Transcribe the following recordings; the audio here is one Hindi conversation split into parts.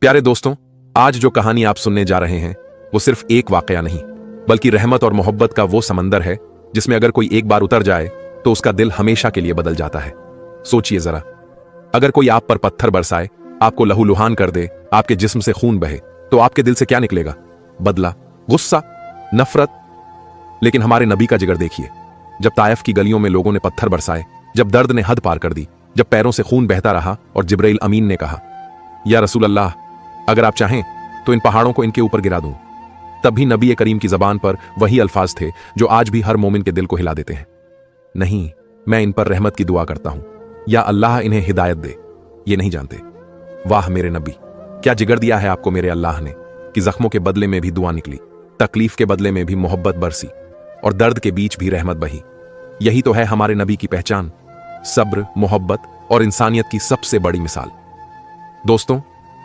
प्यारे दोस्तों, आज जो कहानी आप सुनने जा रहे हैं वो सिर्फ एक वाकया नहीं बल्कि रहमत और मोहब्बत का वो समंदर है जिसमें अगर कोई एक बार उतर जाए तो उसका दिल हमेशा के लिए बदल जाता है। सोचिए जरा, अगर कोई आप पर पत्थर बरसाए, आपको लहूलुहान कर दे, आपके जिस्म से खून बहे, तो आपके दिल से क्या निकलेगा? बदला, गुस्सा, नफरत। लेकिन हमारे नबी का जिगर देखिए। जब ताइफ की गलियों में लोगों ने पत्थर बरसाए, जब दर्द ने हद पार कर दी, जब पैरों से खून बहता रहा और जिब्राइल अमीन ने कहा, या रसूल अल्लाह, अगर आप चाहें तो इन पहाड़ों को इनके ऊपर गिरा दूं, तब भी नबी करीम की जबान पर वही अल्फाज थे जो आज भी हर मोमिन के दिल को हिला देते हैं। नहीं, मैं इन पर रहमत की दुआ करता हूं, या अल्लाह इन्हें हिदायत दे। ये नहीं जानते। वाह मेरे नबी, क्या जिगर दिया है आपको मेरे अल्लाह ने कि जख्मों के बदले में भी दुआ निकली, तकलीफ के बदले में भी मोहब्बत बरसी और दर्द के बीच भी रहमत बही। यही तो है हमारे नबी की पहचान, सब्र, मोहब्बत और इंसानियत की सबसे बड़ी मिसाल। दोस्तों,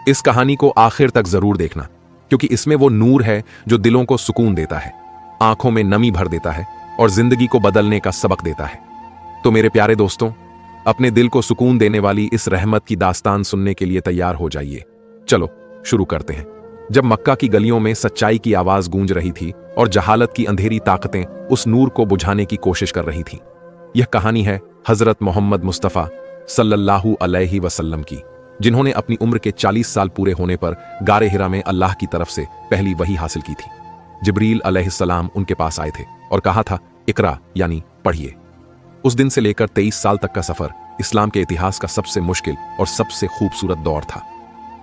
इस कहानी को आखिर तक जरूर देखना, क्योंकि इसमें वो नूर है जो दिलों को सुकून देता है, आंखों में नमी भर देता है और जिंदगी को बदलने का सबक देता है। तो मेरे प्यारे दोस्तों, अपने दिल को सुकून देने वाली इस रहमत की दास्तान सुनने के लिए तैयार हो जाइए। चलो शुरू करते हैं। जब मक्का की गलियों में सच्चाई की आवाज गूंज रही थी और जहालत की अंधेरी ताकतें उस नूर को बुझाने की कोशिश कर रही थीं। यह कहानी है हजरत मोहम्मद मुस्तफ़ा सल्लल्लाहु अलैहि वसल्लम की, जिन्होंने अपनी उम्र के 40 साल पूरे होने पर गारे हिरा में अल्लाह की तरफ से पहली वही हासिल की थी। जिब्रील अलैहिस्सलाम उनके पास आए थे और कहा था, इकरा यानी पढ़िए। उस दिन से लेकर 23 साल तक का सफर इस्लाम के इतिहास का सबसे मुश्किल और सबसे खूबसूरत दौर था।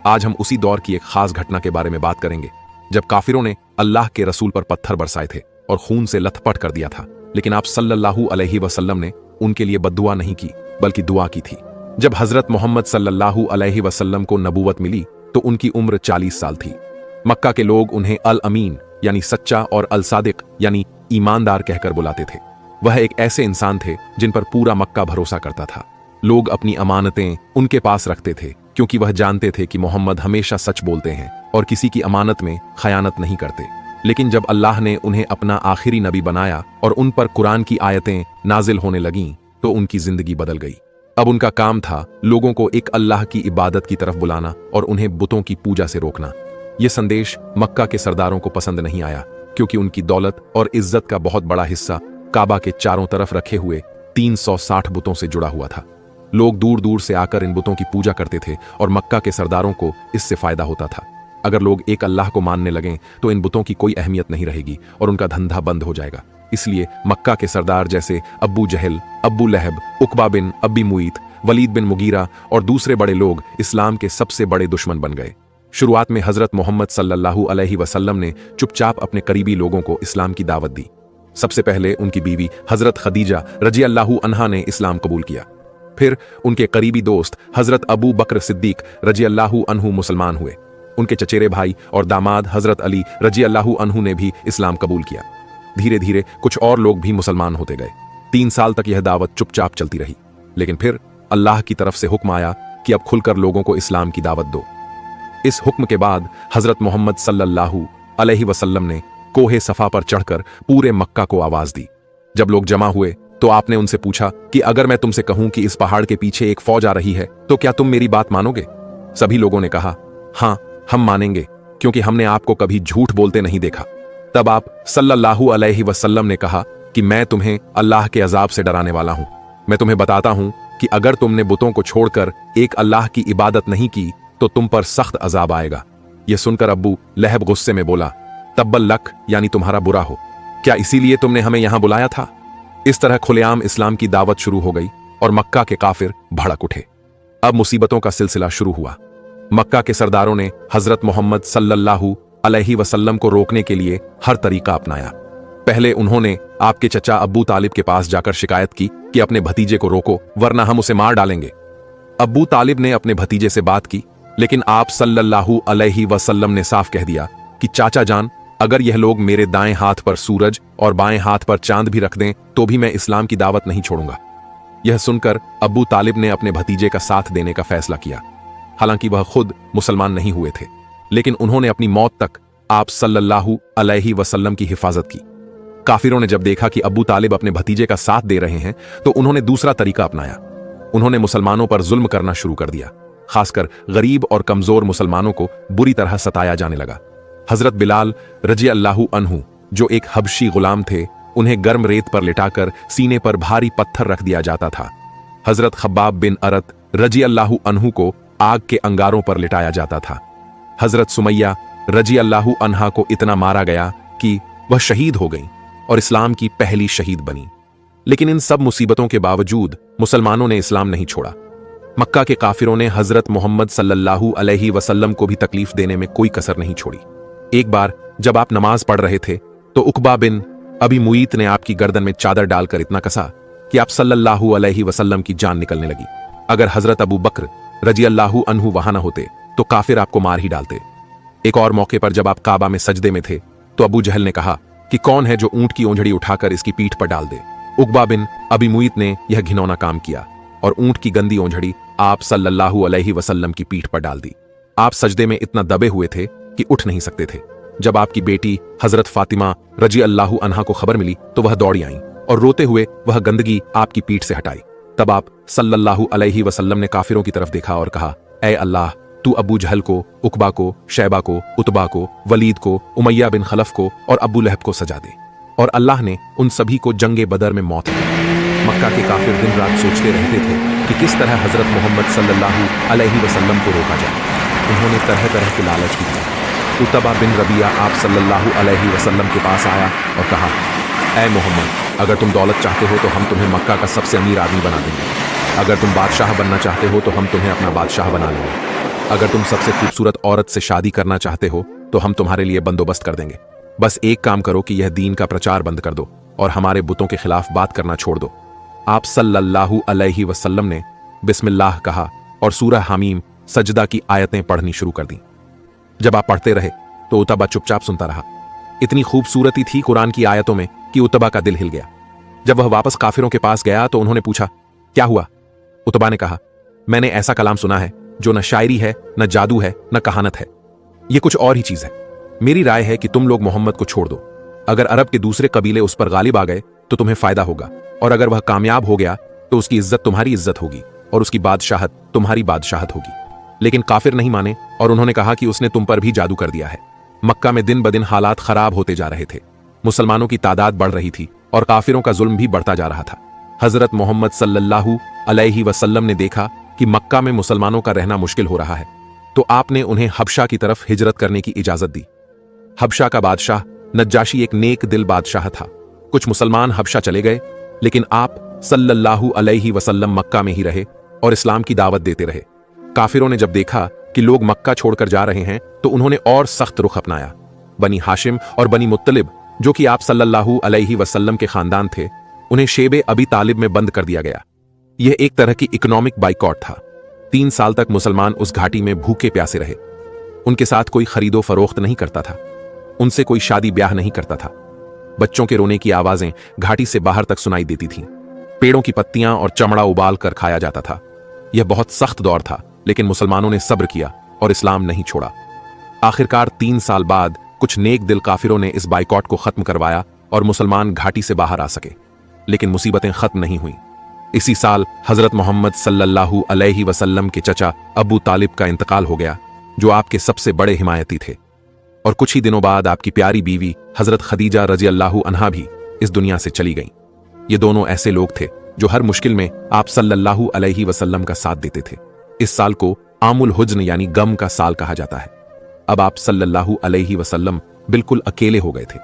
आज हम उसी दौर की एक खास घटना के बारे में बात करेंगे, जब काफिरों ने अल्लाह के रसूल पर पत्थर बरसाए थे और खून से लथपथ कर दिया था, लेकिन आप सल्लल्लाहु अलैहि वसल्लम ने उनके लिए बद्दुआ नहीं की बल्कि दुआ की थी। जब हजरत मोहम्मद सल्लल्लाहु अलैहि वसल्लम को नबूवत मिली तो उनकी उम्र 40 साल थी। मक्का के लोग उन्हें अल अमीन यानी सच्चा और अल सादिक यानी ईमानदार कहकर बुलाते थे। वह एक ऐसे इंसान थे जिन पर पूरा मक्का भरोसा करता था। लोग अपनी अमानतें उनके पास रखते थे क्योंकि वह जानते थे कि मोहम्मद हमेशा सच बोलते हैं और किसी की अमानत में खयानत नहीं करते। लेकिन जब अल्लाह ने उन्हें अपना आखिरी नबी बनाया और उन पर कुरान की आयतें नाजिल होने लगीं तो उनकी जिंदगी बदल गई। अब उनका काम था लोगों को एक अल्लाह की इबादत की तरफ बुलाना और उन्हें बुतों की पूजा से रोकना। यह संदेश मक्का के सरदारों को पसंद नहीं आया, क्योंकि उनकी दौलत और इज्जत का बहुत बड़ा हिस्सा काबा के चारों तरफ रखे हुए 360 बुतों से जुड़ा हुआ था। लोग दूर दूर से आकर इन बुतों की पूजा करते थे और मक्का के सरदारों को इससे फायदा होता था। अगर लोग एक अल्लाह को मानने लगें तो इन बुतों की कोई अहमियत नहीं रहेगी और उनका धंधा बंद हो जाएगा। इसलिए मक्का के सरदार जैसे अब्बू जहल, अब्बू लहब, उकबा बिन अब्बी मुईत, वलीद बिन मुगीरा और दूसरे बड़े लोग इस्लाम के सबसे बड़े दुश्मन बन गए। शुरुआत में हजरत मोहम्मद सल्लल्लाहु अलैहि वसल्लम ने चुपचाप अपने करीबी लोगों को इस्लाम की दावत दी। सबसे पहले उनकी बीवी हजरत खदीजा रजी अल्लाहु अन्हा ने इस्लाम कबूल किया। फिर उनके करीबी दोस्त हजरत अबू बकर सिद्दीक रजी अल्लाहु अन्हु मुसलमान हुए। उनके चचेरे भाई और दामाद हजरत अली रजी अल्लाहु अन्हु ने भी इस्लाम कबूल किया। धीरे धीरे कुछ और लोग भी मुसलमान होते गए। 3 साल तक यह दावत चुपचाप चलती रही, लेकिन फिर अल्लाह की तरफ से हुक्म आया कि अब खुलकर लोगों को इस्लाम की दावत दो। इस हुक्म के बाद हजरत मोहम्मद सल्लल्लाहु अलैहि वसल्लम ने कोहे सफा पर चढ़कर पूरे मक्का को आवाज दी। जब लोग जमा हुए तो आपने उनसे पूछा कि अगर मैं तुमसे कहूं कि इस पहाड़ के पीछे एक फौज आ रही है तो क्या तुम मेरी बात मानोगे? सभी लोगों ने कहा, हां, हम मानेंगे, क्योंकि हमने आपको कभी झूठ बोलते नहीं देखा। तब आप सल्लल्लाहु अलैहि वसल्लम ने कहा कि मैं तुम्हें अल्लाह के अजाब से डराने वाला हूं। मैं तुम्हें बताता हूं कि अगर तुमने बुतों को छोड़कर एक अल्लाह की इबादत नहीं की तो तुम पर सख्त अजाब आएगा। यह सुनकर अब्बू लहब गुस्से में बोला, तब्बल लक यानी तुम्हारा बुरा हो, क्या इसीलिए तुमने हमें यहां बुलाया था? इस तरह खुलेआम इस्लाम की दावत शुरू हो गई और मक्का के काफिर भड़क उठे। अब मुसीबतों का सिलसिला शुरू हुआ। मक्का के सरदारों ने हजरत मोहम्मद सल्लल्लाहु अलैहि वसल्लम को रोकने के लिए हर तरीका अपनाया। पहले उन्होंने आपके चचा अब्बू तालिब के पास जाकर शिकायत की कि अपने भतीजे को रोको वरना हम उसे मार डालेंगे। अब्बू तालिब ने अपने भतीजे से बात की, लेकिन आप सल्लल्लाहु अलैहि वसल्लम ने साफ कह दिया कि चाचा जान, अगर यह लोग मेरे दाएं हाथ पर सूरज और बाएं हाथ पर चांद भी रख दें तो भी मैं इस्लाम की दावत नहीं छोड़ूंगा। यह सुनकर अब्बू तालिब ने अपने भतीजे का साथ देने का फैसला किया। हालांकि वह खुद मुसलमान नहीं हुए थे, लेकिन उन्होंने अपनी मौत तक आप सल्लल्लाहु अलैहि वसल्लम की हिफाजत की। काफिरों ने जब देखा कि अब्बू तालिब अपने भतीजे का साथ दे रहे हैं तो उन्होंने दूसरा तरीका अपनाया। उन्होंने मुसलमानों पर जुल्म करना शुरू कर दिया। खासकर गरीब और कमजोर मुसलमानों को बुरी तरह सताया जाने लगा। हजरत बिलाल रजी अल्लाहु अन्हु, जो एक हबशी गुलाम थे, उन्हें गर्म रेत पर लिटाकर सीने पर भारी पत्थर रख दिया जाता था। हजरत खब्बाब बिन अरत रजी अल्लाहु अन्हु को आग के अंगारों पर लिटाया जाता था। हजरत सुमैया रजी अल्लाहु अन्हा को इतना मारा गया कि वह शहीद हो गईं और इस्लाम की पहली शहीद बनी। लेकिन इन सब मुसीबतों के बावजूद मुसलमानों ने इस्लाम नहीं छोड़ा। मक्का के काफिरों ने हजरत मोहम्मद सल्लल्लाहु अलैहि वसल्लम को भी तकलीफ देने में कोई कसर नहीं छोड़ी। एक बार जब आप नमाज पढ़ रहे थे तो उकबा बिन अबी मुईत ने आपकी गर्दन में चादर डालकर इतना कसा कि आप सल्लल्लाहु अलैहि वसल्लम की जान निकलने लगी। अगर हजरत अबू बकर रजी अल्लाहु अन्हु वहां न होते तो काफिर आपको मार ही डालते। एक और मौके पर जब आप काबा में सजदे में थे तो अबू जहल ने कहा कि कौन है जो ऊंट की ओंझड़ी उठाकर इसकी पीठ पर डाल दे। उकबा बिन अबी मुईत ने यह घिनौना काम किया और ऊंट की गंदी ओंझड़ी आप सल्लल्लाहु अलैहि वसल्लम की पीठ पर डाल दी। आप सजदे में इतना दबे हुए थे कि उठ नहीं सकते थे। जब आपकी बेटी हजरत फातिमा रजी अल्लाहु अन्हा को खबर मिली तो वह दौड़ी आईं और रोते हुए वह गंदगी आपकी पीठ से हटाई। तब आप सल्लल्लाहु अलैहि वसल्लम ने काफिरों की तरफ देखा और कहा, ऐ अल्लाह, तू अबू जहल को, उकबा को, शैबा को, उतबा को, वलीद को, उमैया बिन खलफ को और अबू लहब को सजा दे। और अल्लाह ने उन सभी को जंगे बदर में मौत दी। मक्का के काफिर दिन रात सोचते रहते थे कि किस तरह हजरत मोहम्मद सल्लल्लाहु अलैहि वसल्लम को रोका जाए। उन्होंने तरह तरह के लालच किए। उतबा बिन रबिया आप सल्लल्लाहु अलैहि वसल्लम के पास आया और कहा, ऐ मोहम्मद, अगर तुम दौलत चाहते हो तो हम तुम्हें मक्का का सबसे अमीर आदमी बना देंगे। अगर तुम बादशाह बनना चाहते हो तो हम तुम्हें अपना बादशाह बना लेंगे। अगर तुम सबसे खूबसूरत औरत से शादी करना चाहते हो तो हम तुम्हारे लिए बंदोबस्त कर देंगे। बस एक काम करो कि यह दीन का प्रचार बंद कर दो और हमारे बुतों के खिलाफ बात करना छोड़ दो। आप सल्लल्लाहु अलैहि वसल्लम ने बिस्मिल्लाह कहा और सूरह हामीम सजदा की आयतें पढ़नी शुरू कर दी। जब आप पढ़ते रहे तो उतबा चुपचाप सुनता रहा। इतनी खूबसूरती थी कुरान की आयतों में कि उतबा का दिल हिल गया। जब वह वापस काफिरों के पास गया तो उन्होंने पूछा, क्या हुआ? उतबा ने कहा, मैंने ऐसा कलाम सुना है जो न शायरी है, न जादू है, न कहानत है। यह कुछ और ही चीज है। मेरी राय है कि तुम लोग मोहम्मद को छोड़ दो। अगर अरब के दूसरे कबीले उस पर गालिब आ गए तो तुम्हें फायदा होगा, और अगर वह कामयाब हो गया तो उसकी इज्जत तुम्हारी इज्जत होगी और उसकी बादशाहत तुम्हारी बादशाहत होगी। लेकिन काफिर नहीं माने और उन्होंने कहा कि उसने तुम पर भी जादू कर दिया है। मक्का में दिन ब दिन हालात खराब होते जा रहे थे। मुसलमानों की तादाद बढ़ रही थी और काफिरों का जुल्म भी बढ़ता जा रहा था। हजरत मोहम्मद सल्लल्लाहु अलैहि वसल्लम ने देखा कि मक्का में मुसलमानों का रहना मुश्किल हो रहा है, तो आपने उन्हें हबशा की तरफ हिजरत करने की इजाजत दी। हबशा का बादशाह नज्जाशी एक नेक दिल बादशाह था। कुछ मुसलमान हबशा चले गए, लेकिन आप सल्लल्लाहु अलैहि वसल्लम मक्का में ही रहे और इस्लाम की दावत देते रहे। काफिरों ने जब देखा कि लोग मक्का छोड़कर जा रहे हैं तो उन्होंने और सख्त रुख अपनाया। बनी हाशिम और बनी मुत्तलिब, जो कि आप सल्लल्लाहु अलैहि वसल्लम के खानदान थे, उन्हें शेबे अबी तालिब में बंद कर दिया गया। यह एक तरह की इकोनॉमिक बाइकॉट था। 3 साल तक मुसलमान उस घाटी में भूखे प्यासे रहे। उनके साथ कोई खरीदो फरोख्त नहीं करता था, उनसे कोई शादी ब्याह नहीं करता था। बच्चों के रोने की आवाजें घाटी से बाहर तक सुनाई देती थीं। पेड़ों की पत्तियां और चमड़ा उबाल कर खाया जाता था। यह बहुत सख्त दौर था, लेकिन मुसलमानों ने सब्र किया और इस्लाम नहीं छोड़ा। आखिरकार 3 साल बाद कुछ नेक दिल काफिरों ने इस बाइकॉट को खत्म करवाया और मुसलमान घाटी से बाहर आ सके। लेकिन मुसीबतें खत्म नहीं हुई। इसी साल हजरत मोहम्मद सल्लल्लाहु अलैहि वसल्लम के चचा अबू तालिब का इंतकाल हो गया, जो आपके सबसे बड़े हिमायती थे। और कुछ ही दिनों बाद आपकी प्यारी बीवी हजरत खदीजा रजी अल्लाहु अन्हा भी इस दुनिया से चली गईं। ये दोनों ऐसे लोग थे जो हर मुश्किल में आप सल्लल्लाहु अलैहि वसल्लम का साथ देते थे। इस साल को आमुल हुज्न यानी गम का साल कहा जाता है। अब आप सल्लल्लाहु अलैहि वसल्लम बिल्कुल अकेले हो गए थे।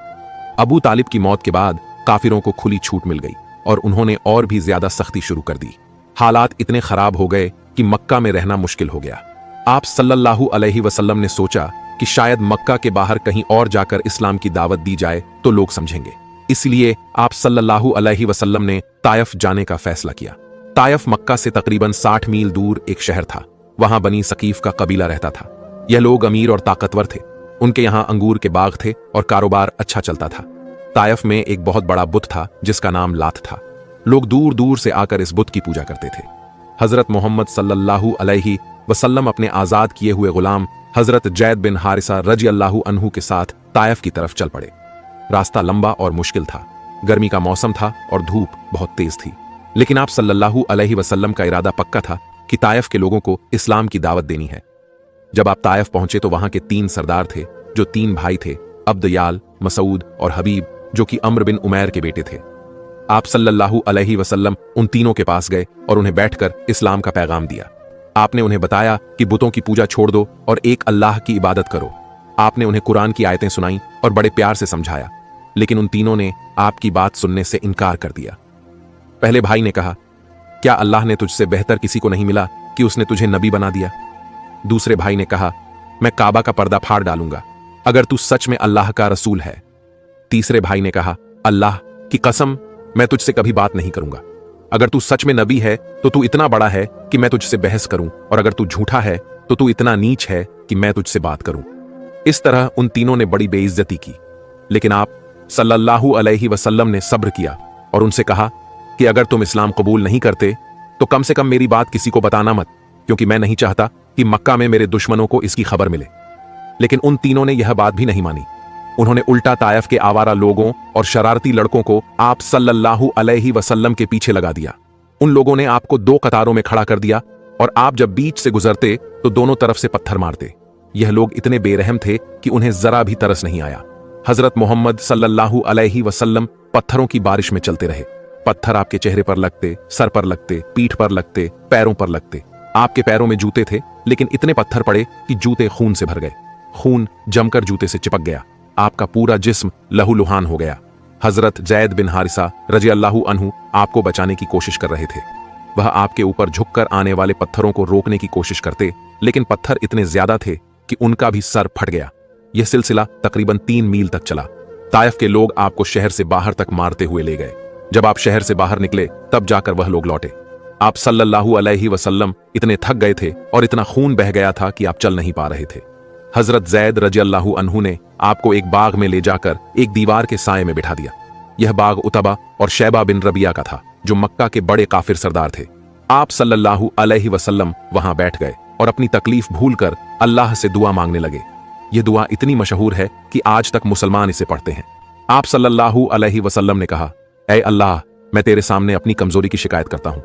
अबू तालिब की मौत के बाद काफिरों को खुली छूट मिल गई और उन्होंने और भी ज्यादा सख्ती शुरू कर दी। हालात इतने खराब हो गए कि मक्का में रहना मुश्किल हो गया। आप सल्लल्लाहु अलैहि वसल्लम ने सोचा कि शायद मक्का के बाहर कहीं और जाकर इस्लाम की दावत दी जाए तो लोग समझेंगे। इसलिए आप सल्लल्लाहु अलैहि वसल्लम ने तायफ जाने का फैसला किया। तायफ मक्का से तकरीबन 60 मील दूर एक शहर था। वहां बनी सकीफ का कबीला रहता था। यह लोग अमीर और ताकतवर थे। उनके यहां अंगूर के बाग थे और कारोबार अच्छा चलता था। तायफ में एक बहुत बड़ा बुत था जिसका नाम लात था। लोग दूर दूर से आकर इस बुत की पूजा करते थे। हजरत मोहम्मद सल्लल्लाहु अलैहि वसल्लम अपने आजाद किए हुए गुलाम हजरत जैद बिन हारिसा रजी अल्लाहु अन्हु के साथ तायफ की तरफ चल पड़े। रास्ता लंबा और मुश्किल था। गर्मी का मौसम था और धूप बहुत तेज थी, लेकिन आप सल्लल्लाहु अलैहि वसल्लम का इरादा पक्का था कि ताइफ के लोगों को इस्लाम की दावत देनी है। जब आप ताइफ पहुंचे तो वहां के 3 सरदार थे जो 3 भाई थे, अब्दयाल, मसूद और हबीब, जो कि अम्र बिन उमैर के बेटे थे। आप सल्लल्लाहु अलैहि वसल्लम उन तीनों के पास गए और उन्हें बैठकर इस्लाम का पैगाम दिया। आपने उन्हें बताया कि बुतों की पूजा छोड़ दो और एक अल्लाह की इबादत करो। आपने उन्हें कुरान की आयतें सुनाई और बड़े प्यार से समझाया, लेकिन उन तीनों ने आपकी बात सुनने से इनकार कर दिया। पहले भाई ने कहा, क्या अल्लाह ने तुझसे बेहतर किसी को नहीं मिला कि उसने तुझे नबी बना दिया? दूसरे भाई ने कहा, मैं काबा का पर्दा फाड़ डालूंगा अगर तू सच में अल्लाह का रसूल है। तीसरे भाई ने कहा, अल्लाह की कसम, मैं तुझसे कभी बात नहीं करूंगा। अगर तू सच में नबी है तो तू इतना बड़ा है कि मैं तुझसे बहस करूं, और अगर तू झूठा है तो तू इतना नीच है कि मैं तुझसे बात करूं। इस तरह उन तीनों ने बड़ी बेइज्जती की, लेकिन आप सल्लल्लाहु अलैहि वसल्लम ने सब्र किया और उनसे कहा कि अगर तुम इस्लाम कबूल नहीं करते तो कम से कम मेरी बात किसी को बताना मत, क्योंकि मैं नहीं चाहता कि मक्का में मेरे दुश्मनों को इसकी खबर मिले। लेकिन उन तीनों ने यह बात भी नहीं मानी। उन्होंने उल्टा ताइफ के आवारा लोगों और शरारती लड़कों को आप सल्लल्लाहु अलैहि वसल्लम के पीछे लगा दिया। उन लोगों ने आपको 2 कतारों में खड़ा कर दिया और आप जब बीच से गुजरते तो दोनों तरफ से पत्थर मारते। यह लोग इतने बेरहम थे कि उन्हें जरा भी तरस नहीं आया। हजरत मोहम्मद सल्लल्लाहु अलैहि वसल्लम पत्थरों की बारिश में चलते रहे। पत्थर आपके चेहरे पर लगते, सर पर लगते, पीठ पर लगते, पैरों पर लगते। आपके पैरों में जूते थे, लेकिन इतने पत्थर पड़े कि जूते खून से भर गए। खून जमकर जूते से चिपक गया। आपका पूरा जिस्म लहूलुहान हो गया। हजरत जैद बिन हारिसा रज़ियल्लाहु अन्हु आपको बचाने की कोशिश कर रहे थे। वह आपके ऊपर झुककर आने वाले पत्थरों को रोकने की कोशिश करते, लेकिन पत्थर इतने ज्यादा थे कि उनका भी सर फट गया। यह सिलसिला तकरीबन 3 मील तक चला। ताइफ के लोग आपको शहर से बाहर तक मारते हुए ले गए। जब आप शहर से बाहर निकले तब जाकर वह लोग लौटे। आप सल्लल्लाहु अलैहि वसल्लम इतने थक गए थे और इतना खून बह गया था कि आप चल नहीं पा रहे थे। हजरत जैद रज़ियल्लाहु अन्हु ने आपको एक बाग में ले जाकर एक दीवार के साए में बिठा दिया। यह बाग उतबा और शैबा बिन रबिया का था, जो मक्का के बड़े काफिर सरदार थे। आप सल्लल्लाहु अलैहि वसल्लम वहां बैठ गए और अपनी तकलीफ भूलकर अल्लाह से दुआ मांगने लगे। यह दुआ इतनी मशहूर है कि आज तक मुसलमान इसे पढ़ते हैं। आप सल्लल्लाहु अलैहि वसल्लम ने कहा, ऐ अल्लाह, मैं तेरे सामने अपनी कमजोरी की शिकायत करता हूं।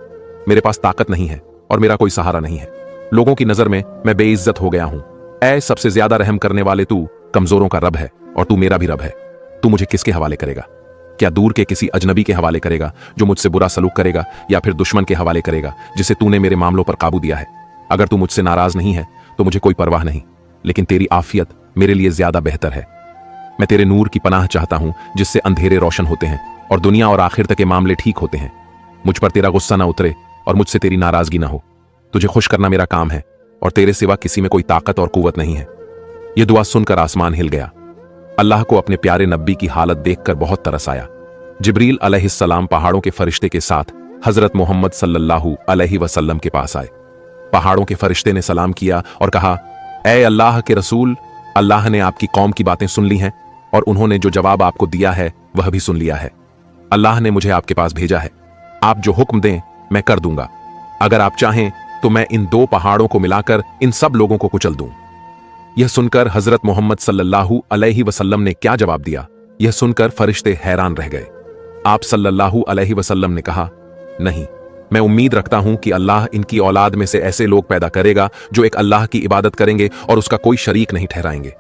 मेरे पास ताकत नहीं है और मेरा कोई सहारा नहीं है। लोगों की नजर में मैं बेइज्जत हो गया हूं। ऐ सबसे ज्यादा रहम करने वाले, तू कमजोरों का रब है और तू मेरा भी रब है। तू मुझे किसके हवाले करेगा? क्या दूर के किसी अजनबी के हवाले करेगा जो मुझसे बुरा सलूक करेगा, या फिर दुश्मन के हवाले करेगा जिसे तूने मेरे मामलों पर काबू दिया है? अगर तू मुझसे नाराज नहीं है तो मुझे कोई परवाह नहीं, लेकिन तेरी आफियत मेरे लिए ज्यादा बेहतर है। मैं तेरे नूर की पनाह चाहता हूं, जिससे अंधेरे रोशन होते हैं और दुनिया और आखिर तक के मामले ठीक होते हैं। मुझ पर तेरा गुस्सा ना उतरे और मुझसे तेरी नाराजगी ना हो। तुझे खुश करना मेरा काम है और तेरे सिवा किसी में कोई ताकत और कुव्वत नहीं है। यह दुआ सुनकर आसमान हिल गया। अल्लाह को अपने प्यारे नब्बी की हालत देखकर बहुत तरस आया। जिब्रील अलैहिस्सलाम पहाड़ों के फरिश्ते के साथ हजरत मोहम्मद सल्लल्लाहु अलैहि वसल्लम के पास आए। पहाड़ों के फरिश्ते ने सलाम किया और कहा, ऐ अल्लाह के रसूल, अल्लाह ने आपकी कौम की बातें सुन ली हैं और उन्होंने जो जवाब आपको दिया है वह भी सुन लिया है। अल्लाह ने मुझे आपके पास भेजा है। आप जो हुक्म दें मैं कर दूंगा। अगर आप चाहें तो मैं इन 2 पहाड़ों को मिलाकर इन सब लोगों को कुचल दूं। यह सुनकर हजरत मोहम्मद सल्लल्लाहु अलैहि वसल्लम ने क्या जवाब दिया, यह सुनकर फरिश्ते हैरान रह गए। आप सल्लल्लाहु अलैहि वसल्लम ने कहा, नहीं, मैं उम्मीद रखता हूं कि अल्लाह इनकी औलाद में से ऐसे लोग पैदा करेगा जो एक अल्लाह की इबादत करेंगे और उसका कोई शरीक नहीं ठहराएंगे।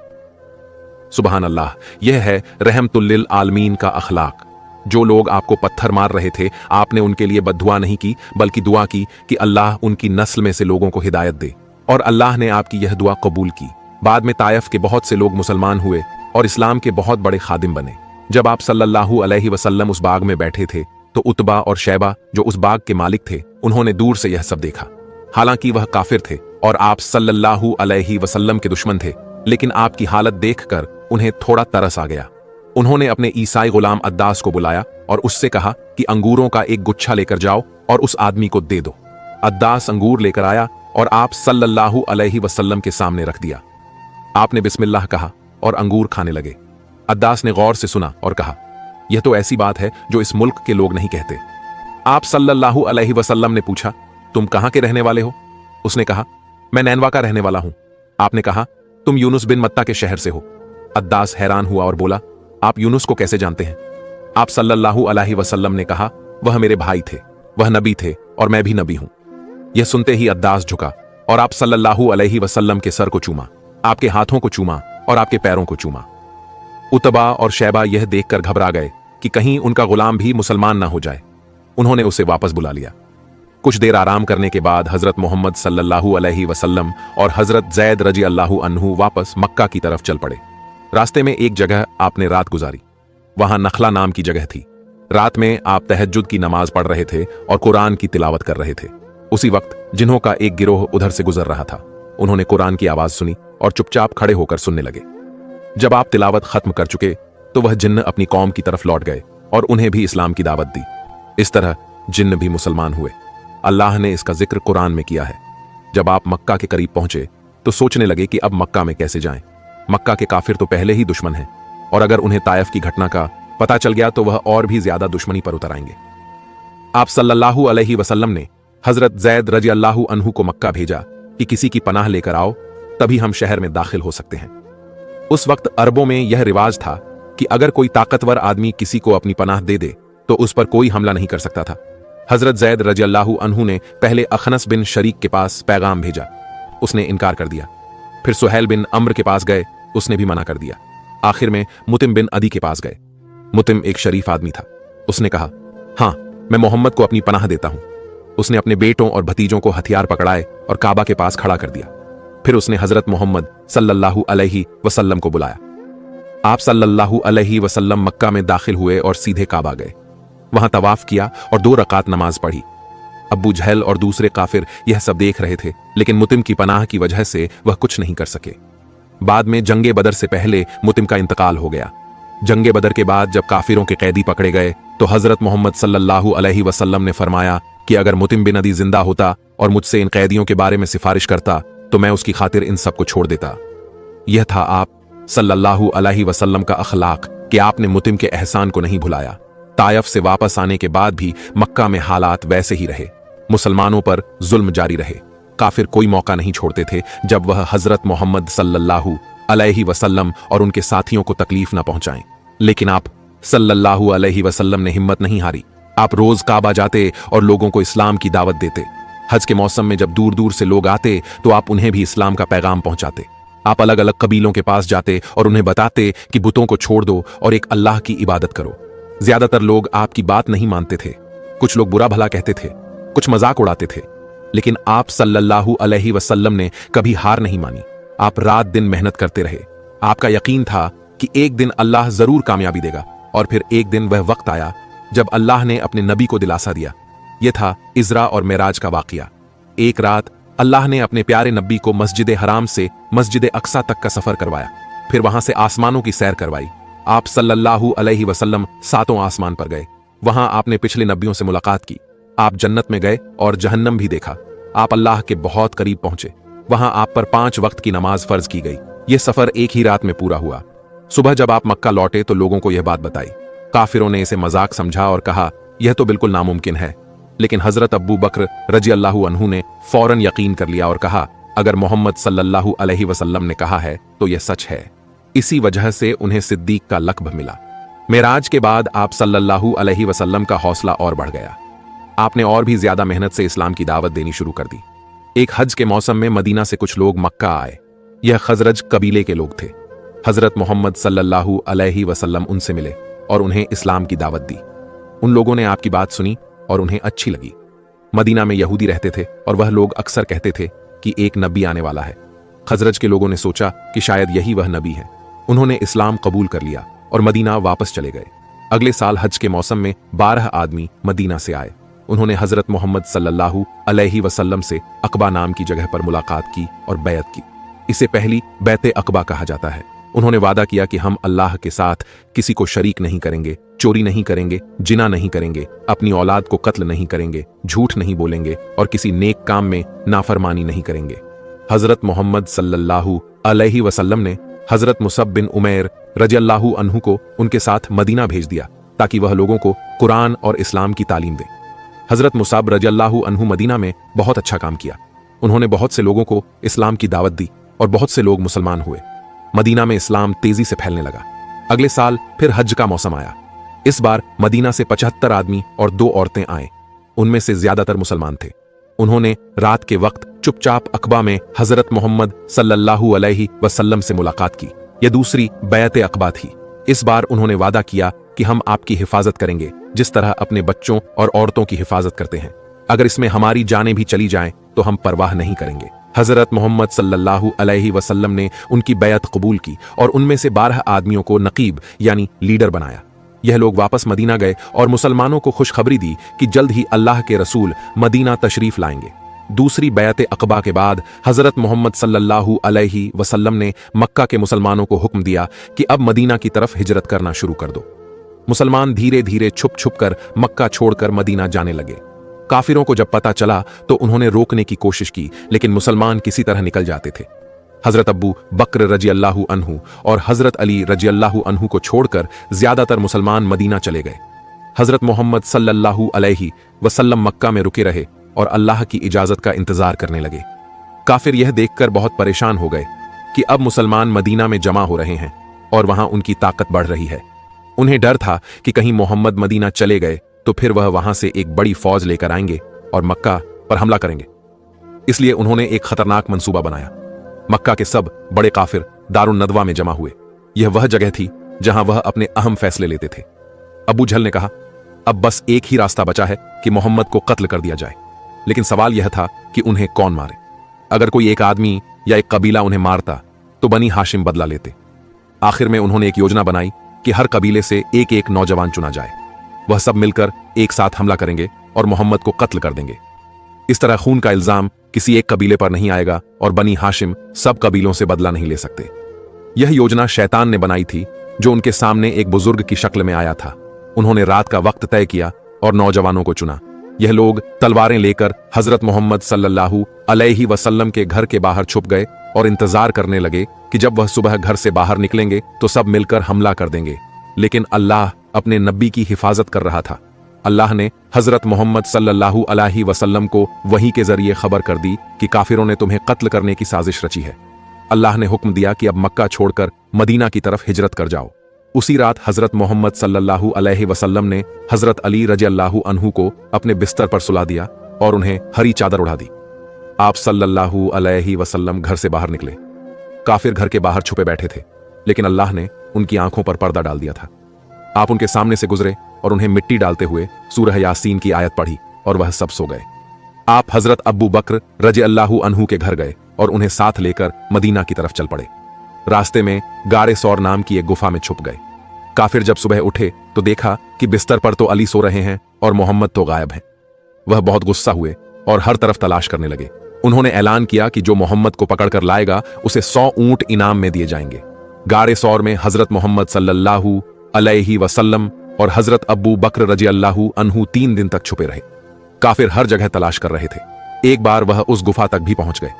सुबहान अल्लाह, यह है रहमतुल लिल आलमीन का अखलाक। जो लोग आपको पत्थर मार रहे थे, आपने उनके लिए बद्दुआ नहीं की, बल्कि दुआ की कि अल्लाह उनकी नस्ल में से लोगों को हिदायत दे, और अल्लाह ने आपकी यह दुआ कबूल की। बाद में ताइफ के बहुत से लोग मुसलमान हुए और इस्लाम के बहुत बड़े खादिम बने। जब आप सल्लल्लाहु अलैहि वसल्लम उस बाग में बैठे थे तो उतबा और शैबा, जो उस बाग के मालिक थे, उन्होंने दूर से यह सब देखा। हालांकि वह काफिर थे और आप सल्लल्लाहु अलैहि वसल्लम के दुश्मन थे, लेकिन आपकी हालत देखकर उन्हें थोड़ा तरस आ गया। उन्होंने अपने ईसाई गुलाम अद्दास को बुलाया और उससे कहा कि अंगूरों का एक गुच्छा लेकर जाओ और उस आदमी को दे दो। अद्दास अंगूर लेकर आया और आप सल्लल्लाहु अलैहि वसल्लम के सामने रख दिया। आपने बिस्मिल्लाह कहा और अंगूर खाने लगे। अद्दास ने गौर से सुना और कहा, यह तो ऐसी बात है जो इस मुल्क के लोग नहीं कहते। आप सल्लल्लाहु अलैहि वसल्लम ने पूछा, तुम कहां के रहने वाले हो? उसने कहा, मैं नैनवा का रहने वाला हूं। आपने कहा, तुम यूनुस बिन मत्ता के शहर से हो। अद्दास हैरान हुआ और बोला, आप यूनुस को कैसे जानते हैं? आप सल्लल्लाहु अलैहि वसल्लम ने कहा, वह मेरे भाई थे, वह नबी थे और मैं भी नबी हूं। यह सुनते ही अद्दास झुका और आप सल्लल्लाहु अलैहि वसल्लम के सर को चूमा, आपके हाथों को चूमा और आपके पैरों को चूमा। उतबा और शैबा यह देखकर घबरा गए कि कहीं उनका गुलाम भी मुसलमान ना हो जाए। उन्होंने उसे वापस बुला लिया। कुछ देर आराम करने के बाद हजरत मोहम्मद सल्लल्लाहु अलैहि वसल्लम और हजरत जैद रजी अल्लाहु अन्हु वापस मक्का की तरफ चल पड़े। रास्ते में एक जगह आपने रात गुजारी। वहां नखला नाम की जगह थी। रात में आप तहज्जुद की नमाज पढ़ रहे थे और कुरान की तिलावत कर रहे थे। उसी वक्त जिन्हों का एक गिरोह उधर से गुजर रहा था। उन्होंने कुरान की आवाज सुनी और चुपचाप खड़े होकर सुनने लगे। जब आप तिलावत खत्म कर चुके तो वह जिन्न अपनी कौम की तरफ लौट गए और उन्हें भी इस्लाम की दावत दी। इस तरह जिन्न भी मुसलमान हुए। अल्लाह ने इसका जिक्र कुरान में किया है। जब आप मक्का के करीब पहुंचे तो सोचने लगे कि अब मक्का में कैसे जाएं। मक्का के काफिर तो पहले ही दुश्मन हैं और अगर उन्हें ताइफ की घटना का पता चल गया तो वह और भी ज्यादा दुश्मनी पर उतर आएंगे। आप सल्लल्लाहु अलैहि वसल्लम ने हजरत जैद रजी अल्लाहु अन्हु को मक्का भेजा कि किसी की पनाह लेकर आओ, तभी हम शहर में दाखिल हो सकते हैं। उस वक्त अरबों में यह रिवाज था कि अगर कोई ताकतवर आदमी किसी को अपनी पनाह दे दे तो उस पर कोई हमला नहीं कर सकता था। हजरत जैद रजी अल्लाहु अन्हु ने पहले अखनस बिन शरीक के पास पैगाम भेजा। उसने इनकार कर दिया। फिर सुहैल बिन अम्र के पास गए, उसने भी मना कर दिया। आखिर में मुतिम बिन अदी के पास गए। मुतिम एक शरीफ आदमी था। उसने कहा, हां, मैं मोहम्मद को अपनी पनाह देता हूं। उसने अपने बेटों और भतीजों को हथियार पकड़ाए और काबा के पास खड़ा कर दिया। फिर उसने हजरत मोहम्मद सल्लल्लाहु अलैहि वसल्लम को बुलाया। आप सल्लल्लाहु अलैहि वसल्लम मक्का में दाखिल हुए और सीधे काबा गए। वहां तवाफ किया और 2 रकात नमाज पढ़ी। अब्बू जहल और दूसरे काफिर यह सब देख रहे थे, लेकिन मुतिम की पनाह की वजह से वह कुछ नहीं कर सके। बाद में जंगे बदर से पहले मुतिम का इंतकाल हो गया। जंगे बदर के बाद जब काफिरों के कैदी पकड़े गए तो हजरत मोहम्मद सल्लल्लाहु अलैहि वसल्लम ने फरमाया कि अगर मुतिम बिन अदी जिंदा होता और मुझसे इन कैदियों के बारे में सिफारिश करता तो मैं उसकी खातिर इन सबको छोड़ देता। यह था आप सल्लल्लाहु अलैहि वसल्लम का अखलाक कि आपने मुतिम के एहसान को नहीं भुलाया। ताइफ से वापस आने के बाद भी मक्का में हालात वैसे ही रहे। मुसलमानों पर जुल्म जारी रहे। काफिर कोई मौका नहीं छोड़ते थे जब वह हजरत मोहम्मद सल्लल्लाहु अलैहि वसल्लम और उनके साथियों को तकलीफ ना पहुंचाएं। लेकिन आप सल्लल्लाहु अलैहि वसल्लम ने हिम्मत नहीं हारी। आप रोज काबा जाते और लोगों को इस्लाम की दावत देते। हज के मौसम में जब दूर दूर से लोग आते तो आप उन्हें भी इस्लाम का पैगाम पहुंचाते। आप अलग अलग कबीलों के पास जाते और उन्हें बताते कि बुतों को छोड़ दो और एक अल्लाह की इबादत करो। ज्यादातर लोग आपकी बात नहीं मानते थे। कुछ लोग बुरा भला कहते थे, कुछ मजाक उड़ाते थे, लेकिन आप सल्लल्लाहु अलैहि वसल्लम ने कभी हार नहीं मानी। आप रात दिन मेहनत करते रहे। आपका यकीन था कि एक दिन अल्लाह जरूर कामयाबी देगा। और फिर एक दिन वह वक्त आया जब अल्लाह ने अपने नबी को दिलासा दिया। यह था इजरा और मेराज का वाकया। एक रात अल्लाह ने अपने प्यारे नबी को मस्जिद हराम से मस्जिद अक्सा तक का सफर करवाया। फिर वहां से आसमानों की सैर करवाई। आप सल्लल्लाहु अलैहि वसल्लम 7वें आसमान पर गए। वहां आपने पिछले नबियों से मुलाकात की। आप जन्नत में गए और जहन्नम भी देखा। आप अल्लाह के बहुत करीब पहुंचे। वहां आप पर 5 वक्त की नमाज फर्ज की गई। यह सफर एक ही रात में पूरा हुआ। सुबह जब आप मक्का लौटे तो लोगों को यह बात बताई। काफिरों ने इसे मजाक समझा और कहा, यह तो बिल्कुल नामुमकिन है। लेकिन हजरत अब्बू बकर रजी अल्लाहु अन्हु ने फौरन यकीन कर लिया और कहा, अगर मोहम्मद सल्लल्लाहु अलैहि वसल्लम ने कहा है तो यह सच है। इसी वजह से उन्हें सिद्दीक का लक़ब मिला। मेराज के बाद आप सल्लल्लाहु अलैहि वसल्लम का हौसला और बढ़ गया। आपने और भी ज्यादा मेहनत से इस्लाम की दावत देनी शुरू कर दी। एक हज के मौसम में मदीना से कुछ लोग मक्का आए। यह खजरज कबीले के लोग थे। हजरत मोहम्मद सल्लल्लाहु अलैहि वसल्लम उनसे मिले और उन्हें इस्लाम की दावत दी। उन लोगों ने आपकी बात सुनी और उन्हें अच्छी लगी। मदीना में यहूदी रहते थे और वह लोग अक्सर कहते थे कि एक नबी आने वाला है। खजरज के लोगों ने सोचा कि शायद यही वह नबी है। उन्होंने इस्लाम कबूल कर लिया और मदीना वापस चले गए। अगले साल हज के मौसम में 12 आदमी मदीना से आए। उन्होंने हजरत मोहम्मद सल्लल्लाहु अलैहि वसल्लम से अकबा नाम की जगह पर मुलाकात की और बैत की। इसे पहली बैत अकबा कहा जाता है। उन्होंने वादा किया कि हम अल्लाह के साथ किसी को शरीक नहीं करेंगे, चोरी नहीं करेंगे, जिना नहीं करेंगे, अपनी औलाद को कत्ल नहीं करेंगे, झूठ नहीं बोलेंगे और किसी नेक काम में नाफरमानी नहीं करेंगे। हजरत मोहम्मद सल्लल्लाहु अलैहि वसल्लम ने हजरत मुसब बिन उमैर रज़ियल्लाहु अन्हु को उनके साथ मदीना भेज दिया ताकि वह लोगों को कुरान और इस्लाम की तालीम दे। हजरत मुसब रज़ियल्लाहु अन्हु मदीना में बहुत अच्छा काम किया। उन्होंने बहुत से लोगों को इस्लाम की दावत दी और बहुत से लोग मुसलमान हुए। मदीना में इस्लाम तेजी से फैलने लगा। अगले साल फिर हज का मौसम आया। इस बार मदीना से 75 आदमी और 2 औरतें आए। उनमें से ज्यादातर मुसलमान थे। उन्होंने रात के वक्त चुपचाप अक़बा में हजरत मोहम्मद सल्लल्लाहु अलैहि वसल्लम से मुलाकात की। यह दूसरी बैअत अक़बा थी। इस बार उन्होंने वादा किया कि हम आपकी हिफाजत करेंगे जिस तरह अपने बच्चों और औरतों की हिफाजत करते हैं। अगर इसमें हमारी जानें भी चली जाएं तो हम परवाह नहीं करेंगे। हजरत मोहम्मद सल्लल्लाहु अलैहि वसल्लम ने उनकी बैअत कबूल की और उनमें से 12 आदमियों को नकीब यानी लीडर बनाया। यह लोग वापस मदीना गए और मुसलमानों को खुशखबरी दी कि जल्द ही अल्लाह के रसूल मदीना तशरीफ लाएंगे। दूसरी बैअत अक़बा के बाद हजरत मोहम्मद सल्लल्लाहु अलैहि वसल्लम ने मक्का के मुसलमानों को हुक्म दिया कि अब मदीना की तरफ हिजरत करना शुरू कर दो। मुसलमान धीरे धीरे छुप छुप कर मक्का छोड़कर मदीना जाने लगे। काफिरों को जब पता चला तो उन्होंने रोकने की कोशिश की, लेकिन मुसलमान किसी तरह निकल जाते थे। हजरत अब्बू बकर रजी अल्लाहु अन्हु और हजरत अली रजी अल्लाहु अन्हु को छोड़कर ज्यादातर मुसलमान मदीना चले गए। हजरत मोहम्मद सल्लल्लाहु अलैहि वसल्लम मक्का में रुके रहे और अल्लाह की इजाजत का इंतजार करने लगे। काफिर यह देखकर बहुत परेशान हो गए कि अब मुसलमान मदीना में जमा हो रहे हैं और वहां उनकी ताकत बढ़ रही है। उन्हें डर था कि कहीं मोहम्मद मदीना चले गए तो फिर वह वहां से एक बड़ी फौज लेकर आएंगे और मक्का पर हमला करेंगे। इसलिए उन्होंने एक खतरनाक मंसूबा बनाया। मक्का के सब बड़े काफिर दारुन नदवा में जमा हुए। यह वह जगह थी जहां वह अपने अहम फैसले लेते थे। अबू जहल ने कहा, अब बस एक ही रास्ता बचा है कि मोहम्मद को कत्ल कर दिया जाए। लेकिन सवाल यह था कि उन्हें कौन मारे। अगर कोई एक आदमी या एक कबीला उन्हें मारता तो बनी हाशिम बदला लेते। आखिर में उन्होंने एक योजना बनाई कि हर कबीले से एक एक नौजवान चुना जाए। वह सब मिलकर एक साथ हमला करेंगे और मोहम्मद को कत्ल कर देंगे। इस तरह खून का इल्जाम किसी एक कबीले पर नहीं आएगा और बनी हाशिम सब कबीलों से बदला नहीं ले सकते। यह योजना शैतान ने बनाई थी, जो उनके सामने एक बुजुर्ग की शक्ल में आया था। उन्होंने रात का वक्त तय किया और नौजवानों को चुना। यह लोग तलवारें लेकर हजरत मोहम्मद सल्लल्लाहु अलैहि वसल्लम के घर के बाहर छुप गए और इंतजार करने लगे कि जब वह सुबह घर से बाहर निकलेंगे तो सब मिलकर हमला कर देंगे। लेकिन अल्लाह अपने नबी की हिफाजत कर रहा था। अल्लाह ने हजरत मोहम्मद सल्लल्लाहु अलैहि वसल्लम को वही के जरिए खबर कर दी कि काफिरों ने तुम्हें कत्ल करने की साजिश रची है। अल्लाह ने हुक्म दिया कि अब मक्का छोड़कर मदीना की तरफ हिजरत कर जाओ। उसी रात हजरत मोहम्मद सल्लल्लाहु अलैहि वसल्लम ने हजरत अली रजी अल्लाहु अन्हु को अपने बिस्तर पर सुला दिया और उन्हें हरी चादर उड़ा दी। आप सल्लल्लाहु अलैहि वसल्लम घर से बाहर निकले। काफिर घर के बाहर छुपे बैठे थे, लेकिन अल्लाह ने उनकी आंखों पर पर्दा डाल दिया था। आप उनके सामने से गुजरे और उन्हें मिट्टी डालते हुए सूरह यासीन की आयत पढ़ी और वह सब सो गए। आप हजरत अब्बू बकर रजी अल्लाहु अन्हु के घर गए और उन्हें साथ लेकर मदीना की तरफ चल पड़े। रास्ते में गारे सौर नाम की एक गुफा में छुप गए। काफिर जब सुबह उठे तो देखा कि बिस्तर पर तो अली सो रहे हैं और मोहम्मद तो गायब हैं। वह बहुत गुस्सा हुए और हर तरफ तलाश करने लगे। उन्होंने ऐलान किया कि जो मोहम्मद को पकड़कर लाएगा उसे 100 ऊंट इनाम में दिए जाएंगे। गारे सौर में हजरत मोहम्मद सल्लल्लाहु अलैहि वसल्लम और हजरत अब्बू बकर रजी अल्लाहु अन्हु 3 दिन तक छुपे रहे। काफिर हर जगह तलाश कर रहे थे। एक बार वह उस गुफा तक भी पहुंच गए।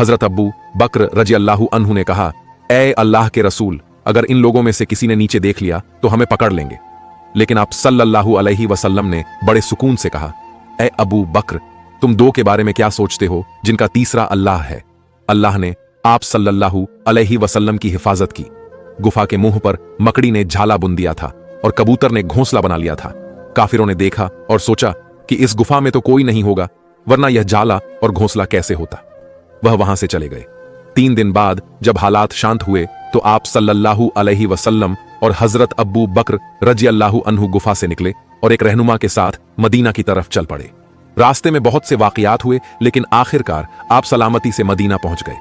हजरत अब्बू बकर रजी अल्लाहु अन्हु ने कहा, ए अल्लाह के रसूल, अगर इन लोगों में से किसी ने नीचे देख लिया तो हमें पकड़ लेंगे। लेकिन आप सल्लल्लाहु अलैहि वसल्लम ने बड़े सुकून से कहा, ए अबू बकर, तुम 2 के बारे में क्या सोचते हो जिनका तीसरा अल्लाह है। अल्लाह ने आप सल्लल्लाहु अलैहि वसल्लम की हिफाजत की। गुफा के मुंह पर मकड़ी ने झाला बुन दिया था और कबूतर ने घोंसला बना लिया था। काफिरों ने देखा और सोचा कि इस गुफा में तो कोई नहीं होगा, वरना यह जाला और घोंसला कैसे होता। वह वहां से चले गए। 3 दिन बाद जब हालात शांत हुए तो आप सल्लल्लाहु अलैहि वसल्लम और हजरत अब्बू बकर रजी अल्लाहु अन्हु गुफा से निकले और एक रहनुमा के साथ मदीना की तरफ चल पड़े। रास्ते में बहुत से वाकयात हुए, लेकिन आखिरकार आप सलामती से मदीना पहुंच गए।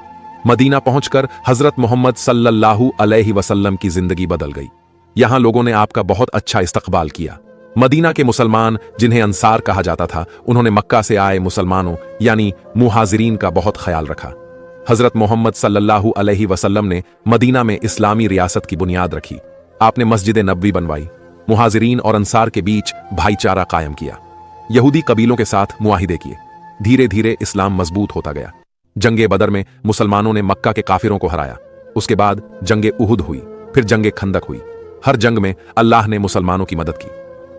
मदीना पहुंचकर हजरत मोहम्मद सल्लल्लाहु अलैहि वसल्लम की जिंदगी बदल गई। यहां लोगों ने आपका बहुत अच्छा इस्तकबाल किया। मदीना के मुसलमान, जिन्हें अंसार कहा जाता था, उन्होंने मक्का से आए मुसलमानों यानी मुहाजिरीन का बहुत ख्याल रखा। हजरत मोहम्मद सल्लल्लाहु अलैहि वसल्लम ने मदीना में इस्लामी रियासत की बुनियाद रखी। आपने मस्जिद नबवी बनवाई, मुहाजिरीन और अंसार के बीच भाईचारा कायम किया, यहूदी कबीलों के साथ मुआहिदे किए। धीरे धीरे इस्लाम मजबूत होता गया। जंगे बदर में मुसलमानों ने मक्का के काफिरों को हराया। उसके बाद जंगे उहुद हुई, फिर जंगे खंदक हुई। हर जंग में अल्लाह ने मुसलमानों की मदद की।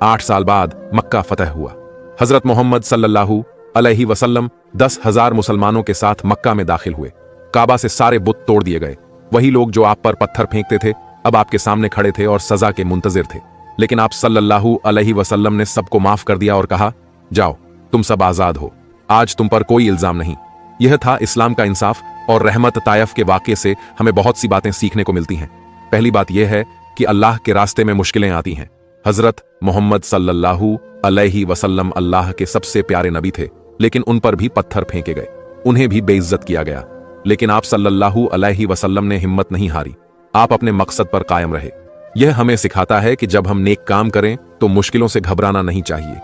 8 साल बाद मक्का फतह हुआ। हजरत मोहम्मद सल्लल्लाहु अलैहि वसल्लम 10,000 मुसलमानों के साथ मक्का में दाखिल हुए। काबा से सारे बुत तोड़ दिए गए। वही लोग जो आप पर पत्थर फेंकते थे अब आपके सामने खड़े थे और सजा के मुंतजिर थे। लेकिन आप सल्लल्लाहु अलैहि वसल्लम ने सबको माफ कर दिया और कहा, जाओ, तुम सब आजाद हो। आज तुम पर कोई इल्जाम नहीं। यह था इस्लाम का इंसाफ, और रहमत तायफ के वाक़े से हमें बहुत सी बातें सीखने को मिलती हैं। पहली बात यह है कि अल्लाह के रास्ते में मुश्किलें आती हैं। हजरत मोहम्मद सल्लल्लाहु अलैहि वसल्लम अल्लाह के सबसे प्यारे नबी थे, लेकिन उन पर भी पत्थर फेंके गए, उन्हें भी बेइज्जत किया गया। लेकिन आप सल्लल्लाहु अलैहि वसल्लम ने हिम्मत नहीं हारी, आप अपने मकसद पर कायम रहे। यह हमें सिखाता है कि जब हम नेक काम करें तो मुश्किलों से घबराना नहीं चाहिए।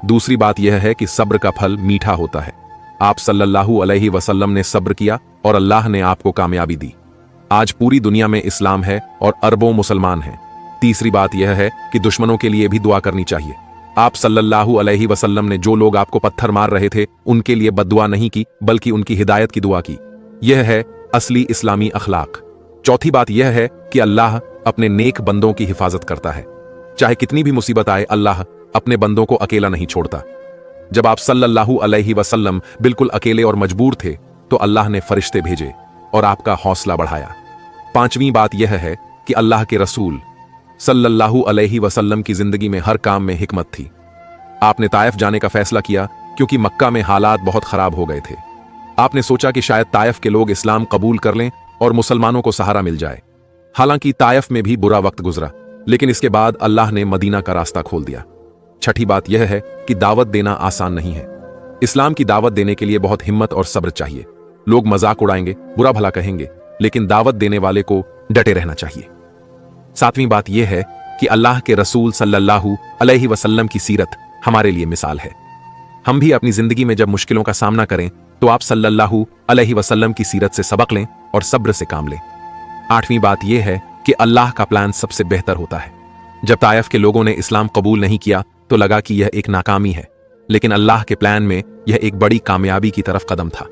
दूसरी बात यह है कि सब्र का फल मीठा होता है। आप सल्लल्लाहु अलैहि वसल्लम ने सब्र किया और अल्लाह ने आपको कामयाबी दी। आज पूरी दुनिया में इस्लाम है और अरबों मुसलमान हैं। तीसरी बात यह है कि दुश्मनों के लिए भी दुआ करनी चाहिए। आप सल्लल्लाहु अलैहि वसल्लम ने जो लोग आपको पत्थर मार रहे थे उनके लिए बद्दुआ नहीं की, बल्कि उनकी हिदायत की दुआ की। यह है असली इस्लामी अखलाक। चौथी बात यह है कि अल्लाह अपने नेक बंदों की हिफाजत करता है। चाहे कितनी भी मुसीबत आए, अल्लाह अपने बंदों को अकेला नहीं छोड़ता। जब आप सल्लल्लाहु अलैहि वसल्लम बिल्कुल अकेले और मजबूर थे तो अल्लाह ने फरिश्ते भेजे और आपका हौसला बढ़ाया। पांचवीं बात यह है कि अल्लाह के रसूल सल्लल्लाहु अलैहि वसल्लम की जिंदगी में हर काम में हिकमत थी। आपने ताइफ जाने का फैसला किया क्योंकि मक्का में हालात बहुत खराब हो गए थे। आपने सोचा कि शायद ताइफ के लोग इस्लाम कबूल कर लें और मुसलमानों को सहारा मिल जाए। हालांकि ताइफ में भी बुरा वक्त गुजरा, लेकिन इसके बाद अल्लाह ने मदीना का रास्ता खोल दिया। छठी बात यह है कि दावत देना आसान नहीं है। इस्लाम की दावत देने के लिए बहुत हिम्मत और सब्र चाहिए। लोग मजाक उड़ाएंगे, बुरा भला कहेंगे, लेकिन दावत देने वाले को डटे रहना चाहिए। सातवीं बात यह है कि अल्लाह के रसूल सल्लल्लाहु अलैहि वसल्लम की सीरत हमारे लिए मिसाल है। हम भी अपनी जिंदगी में जब मुश्किलों का सामना करें तो आप सल्लल्लाहु अलैहि वसल्लम की सीरत से सबक लें और सब्र से काम लें। आठवीं बात यह है कि अल्लाह का प्लान सबसे बेहतर होता है। जब ताइफ के लोगों ने इस्लाम कबूल नहीं किया तो लगा कि यह एक नाकामी है, लेकिन अल्लाह के प्लान में यह एक बड़ी कामयाबी की तरफ कदम था।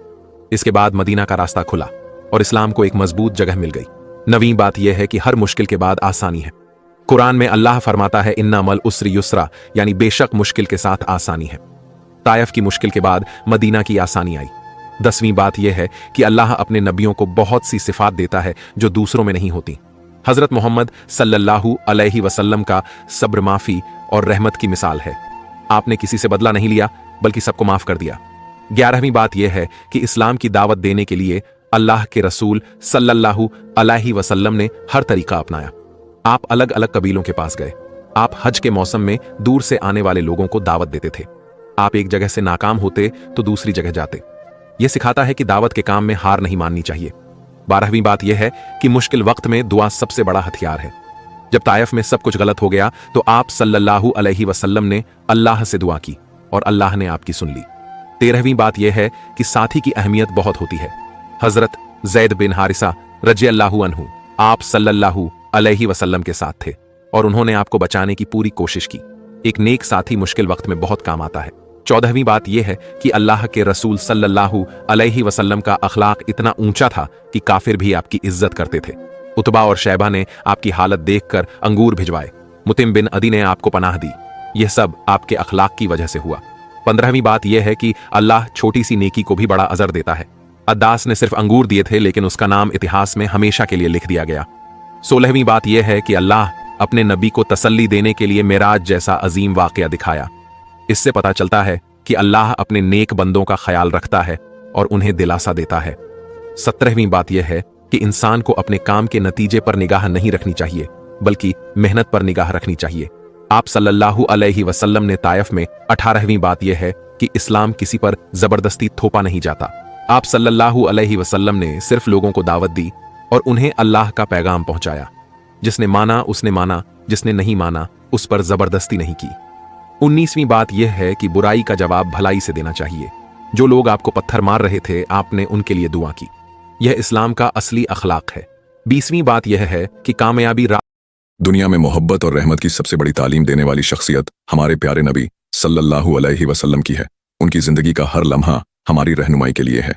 इसके बाद मदीना का रास्ता खुला और इस्लाम को एक मजबूत जगह मिल गई। नवीं बात यह है कि हर मुश्किल के बाद आसानी है। कुरान में अल्लाह फरमाता है इन्ना मल उसरी युसरा, यानी बेशक मुश्किल के साथ आसानी है। ताइफ की मुश्किल के बाद मदीना की आसानी आई। 10वीं बात यह है कि अल्लाह अपने नबियों को बहुत सी सिफात देता है जो दूसरों में नहीं होती। हजरत मोहम्मद सल्लल्लाहु अलैहि वसल्लम का सब्र, माफी और रहमत की मिसाल है। आपने किसी से बदला नहीं लिया, बल्कि सबको माफ कर दिया। 11वीं बात यह है कि इस्लाम की दावत देने के लिए अल्लाह के रसूल सल्लल्लाहु अलैहि वसल्लम ने हर तरीका अपनाया। आप अलग अलग कबीलों के पास गए। आप हज के मौसम में दूर से आने वाले लोगों को दावत देते थे। आप एक जगह से नाकाम होते तो दूसरी जगह जाते। यह सिखाता है कि दावत के काम में हार नहीं माननी चाहिए। 12वीं बात यह है कि मुश्किल वक्त में दुआ सबसे बड़ा हथियार है। जब ताइफ में सब कुछ गलत हो गया तो आप सल्लल्लाहु अलैहि वसल्लम ने अल्लाह से दुआ की और अल्लाह ने आपकी सुन ली। 13वीं बात यह है कि साथी की अहमियत बहुत होती है। हजरत ज़ैद बिन हारिसा रज़ियल्लाहु अन्हु आप सल्लल्लाहु अलैहि वसल्लम के साथ थे और उन्होंने आपको बचाने की पूरी कोशिश की। एक नेक साथी मुश्किल वक्त में बहुत काम आता है। 14वीं बात यह है कि अल्लाह के रसूल सल्लल्लाहु अलैहि वसल्लम का अखलाक इतना ऊंचा था कि काफिर भी आपकी इज्जत करते थे। उतबा और शैबा ने आपकी हालत देखकर अंगूर भिजवाए। मुतिम बिन अदी ने आपको पनाह दी। यह सब आपके अखलाक की वजह से हुआ। 15वीं बात यह है कि अल्लाह छोटी सी नेकी को भी बड़ा अजर देता है। अद्दास ने सिर्फ अंगूर दिए थे, लेकिन उसका नाम इतिहास में हमेशा के लिए लिख दिया गया। 16वीं बात यह है कि अल्लाह अपने नबी को तसल्ली देने के लिए मेराज जैसा अजीम वाकया दिखाया। इससे पता चलता है कि अल्लाह अपने नेक बंदों का ख्याल रखता है और उन्हें दिलासा देता है। 17वीं बात यह है कि इंसान को अपने काम के नतीजे पर निगाह नहीं रखनी चाहिए, बल्कि मेहनत पर निगाह रखनी चाहिए। आप सल्लल्लाहु अलैहि वसल्लम ने ताइफ में 18वीं बात यह है कि इस्लाम किसी पर जबरदस्ती थोपा नहीं जाता। आप सल्लल्लाहु अलैहि वसल्लम ने सिर्फ लोगों को दावत दी और उन्हें अल्लाह का पैगाम पहुंचाया। जिसने माना उसने माना, जिसने नहीं माना उस पर जबरदस्ती नहीं की। 19वीं बात यह है कि बुराई का जवाब भलाई से देना चाहिए। जो लोग आपको पत्थर मार रहे थे, आपने उनके लिए दुआ की। यह इस्लाम का असली अखलाक है। 20वीं बात यह है कि कामयाबी दुनिया में मोहब्बत और रहमत की सबसे बड़ी तालीम देने वाली शख्सियत हमारे प्यारे नबी सल्लल्लाहु अलैहि वसल्लम की है। उनकी जिंदगी का हर लम्हा हमारी रहनुमाई के लिए है।